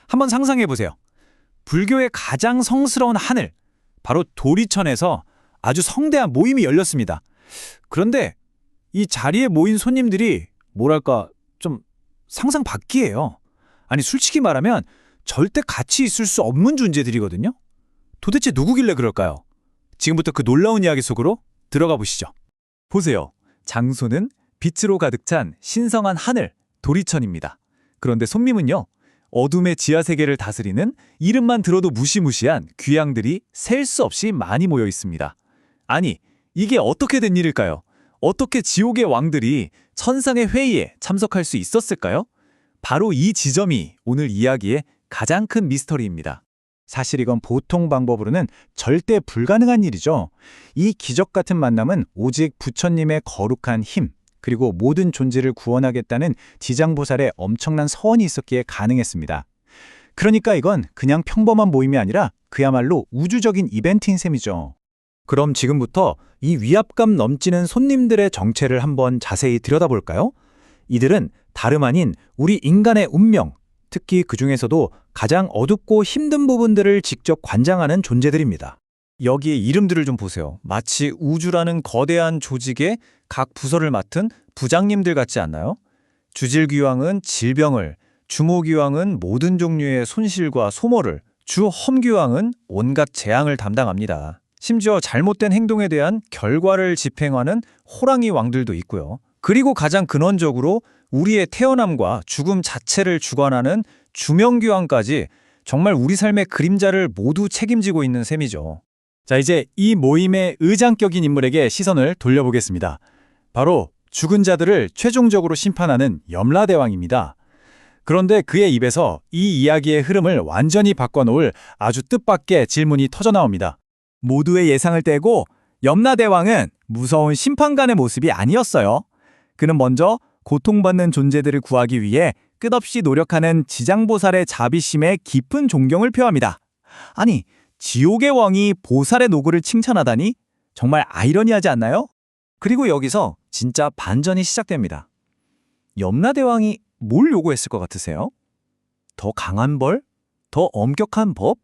한번 상상해 보세요. 불교의 가장 성스러운 하늘, 바로 도리천에서 아주 성대한 모임이 열렸습니다. 그런데 이 자리에 모인 손님들이 뭐랄까 좀 상상 밖이에요. 아니 솔직히 말하면 절대 같이 있을 수 없는 존재들이거든요. 도대체 누구길래 그럴까요? 지금부터 그 놀라운 이야기 속으로 들어가 보시죠. 보세요. 장소는 빛으로 가득 찬 신성한 하늘, 도리천입니다. 그런데 손님은요, 어둠의 지하세계를 다스리는 이름만 들어도 무시무시한 귀양들이 셀 수 없이 많이 모여 있습니다. 아니, 이게 어떻게 된 일일까요? 어떻게 지옥의 왕들이 천상의 회의에 참석할 수 있었을까요? 바로 이 지점이 오늘 이야기의 가장 큰 미스터리입니다. 사실 이건 보통 방법으로는 절대 불가능한 일이죠. 이 기적 같은 만남은 오직 부처님의 거룩한 힘, 그리고 모든 존재를 구원하겠다는 지장보살의 엄청난 서원이 있었기에 가능했습니다. 그러니까 이건 그냥 평범한 모임이 아니라 그야말로 우주적인 이벤트인 셈이죠. 그럼 지금부터 이 위압감 넘치는 손님들의 정체를 한번 자세히 들여다볼까요? 이들은 다름 아닌 우리 인간의 운명, 특히 그 중에서도 가장 어둡고 힘든 부분들을 직접 관장하는 존재들입니다. 여기에 이름들을 좀 보세요. 마치 우주라는 거대한 조직의 각 부서를 맡은 부장님들 같지 않나요? 주질귀왕은 질병을, 주모귀왕은 모든 종류의 손실과 소모를, 주험귀왕은 온갖 재앙을 담당합니다. 심지어 잘못된 행동에 대한 결과를 집행하는 호랑이 왕들도 있고요. 그리고 가장 근원적으로 우리의 태어남과 죽음 자체를 주관하는 주명귀왕까지 정말 우리 삶의 그림자를 모두 책임지고 있는 셈이죠. 자, 이제 이 모임의 의장격인 인물에게 시선을 돌려보겠습니다. 바로 죽은 자들을 최종적으로 심판하는 염라대왕입니다. 그런데 그의 입에서 이 이야기의 흐름을 완전히 바꿔놓을 아주 뜻밖의 질문이 터져나옵니다. 모두의 예상을 떼고 염라대왕은 무서운 심판관의 모습이 아니었어요. 그는 먼저 고통받는 존재들을 구하기 위해 끝없이 노력하는 지장보살의 자비심에 깊은 존경을 표합니다. 아니, 지옥의 왕이 보살의 노고를 칭찬하다니 정말 아이러니하지 않나요? 그리고 여기서 진짜 반전이 시작됩니다. 염라대왕이 뭘 요구했을 것 같으세요? 더 강한 벌? 더 엄격한 법?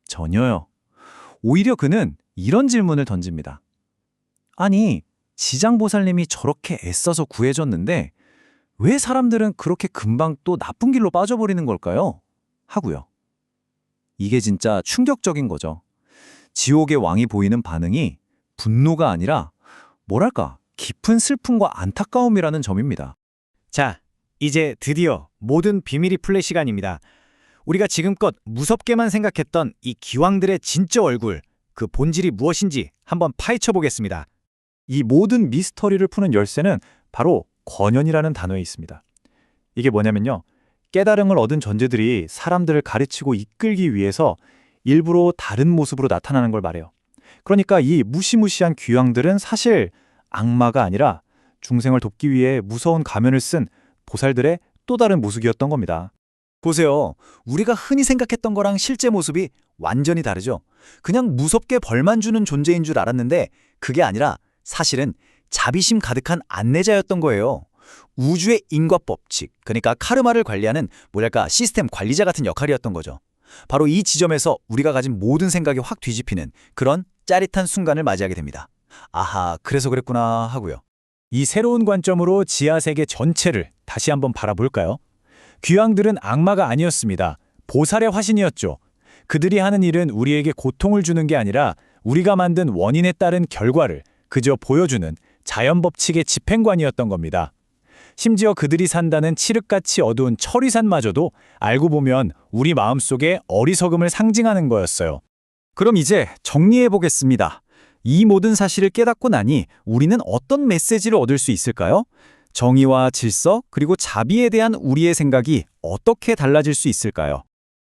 전혀요. 오히려 그는 이런 질문을 던집니다. 아니, 지장보살님이 저렇게 애써서 구해줬는데 왜 사람들은 그렇게 금방 또 나쁜 길로 빠져버리는 걸까요? 하고요. 이게 진짜 충격적인 거죠. 지옥의 왕이 보이는 반응이 분노가 아니라 뭐랄까 깊은 슬픔과 안타까움이라는 점입니다. 자, 이제 드디어 모든 비밀이 풀릴 시간입니다. 우리가 지금껏 무섭게만 생각했던 이 기왕들의 진짜 얼굴, 그 본질이 무엇인지 한번 파헤쳐 보겠습니다. 이 모든 미스터리를 푸는 열쇠는 바로 권연이라는 단어에 있습니다. 이게 뭐냐면요. 깨달음을 얻은 존재들이 사람들을 가르치고 이끌기 위해서 일부러 다른 모습으로 나타나는 걸 말해요. 그러니까 이 무시무시한 귀왕들은 사실 악마가 아니라 중생을 돕기 위해 무서운 가면을 쓴 보살들의 또 다른 모습이었던 겁니다. 보세요. 우리가 흔히 생각했던 거랑 실제 모습이 완전히 다르죠. 그냥 무섭게 벌만 주는 존재인 줄 알았는데 그게 아니라 사실은 자비심 가득한 안내자였던 거예요. 우주의 인과 법칙, 그러니까 카르마를 관리하는 뭐랄까 시스템 관리자 같은 역할이었던 거죠. 바로 이 지점에서 우리가 가진 모든 생각이 확 뒤집히는 그런 짜릿한 순간을 맞이하게 됩니다. 아하, 그래서 그랬구나 하고요. 이 새로운 관점으로 지하세계 전체를 다시 한번 바라볼까요? 귀왕들은 악마가 아니었습니다. 보살의 화신이었죠. 그들이 하는 일은 우리에게 고통을 주는 게 아니라 우리가 만든 원인에 따른 결과를 그저 보여주는 자연법칙의 집행관이었던 겁니다. 심지어 그들이 산다는 칠흑같이 어두운 철위산마저도 알고 보면 우리 마음속의 어리석음을 상징하는 거였어요. 그럼 이제 정리해보겠습니다. 이 모든 사실을 깨닫고 나니 우리는 어떤 메시지를 얻을 수 있을까요? 정의와 질서, 그리고 자비에 대한 우리의 생각이 어떻게 달라질 수 있을까요?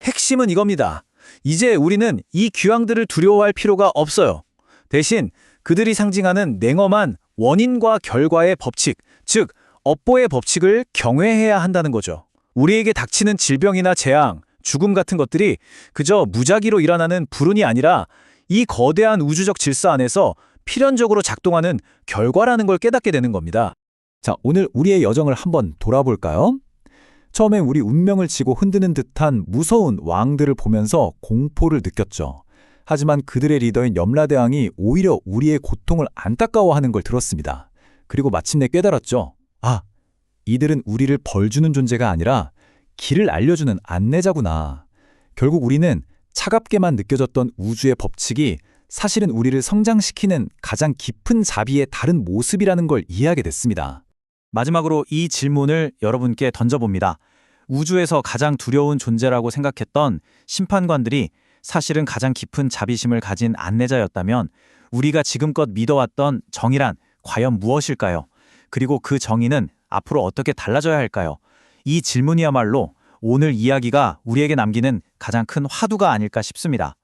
핵심은 이겁니다. 이제 우리는 이 귀왕들을 두려워할 필요가 없어요. 대신 그들이 상징하는 냉엄한 원인과 결과의 법칙, 즉 업보의 법칙을 경외해야 한다는 거죠. 우리에게 닥치는 질병이나 재앙, 죽음 같은 것들이 그저 무작위로 일어나는 불운이 아니라 이 거대한 우주적 질서 안에서 필연적으로 작동하는 결과라는 걸 깨닫게 되는 겁니다. 자, 오늘 우리의 여정을 한번 돌아볼까요? 처음엔 우리 운명을 지고 흔드는 듯한 무서운 왕들을 보면서 공포를 느꼈죠. 하지만 그들의 리더인 염라대왕이 오히려 우리의 고통을 안타까워하는 걸 들었습니다. 그리고 마침내 깨달았죠. 아, 이들은 우리를 벌주는 존재가 아니라 길을 알려주는 안내자구나. 결국 우리는 차갑게만 느껴졌던 우주의 법칙이 사실은 우리를 성장시키는 가장 깊은 자비의 다른 모습이라는 걸 이해하게 됐습니다. 마지막으로 이 질문을 여러분께 던져봅니다. 우주에서 가장 두려운 존재라고 생각했던 심판관들이 사실은 가장 깊은 자비심을 가진 안내자였다면 우리가 지금껏 믿어왔던 정의란 과연 무엇일까요? 그리고 그 정의는 앞으로 어떻게 달라져야 할까요? 이 질문이야말로 오늘 이야기가 우리에게 남기는 가장 큰 화두가 아닐까 싶습니다.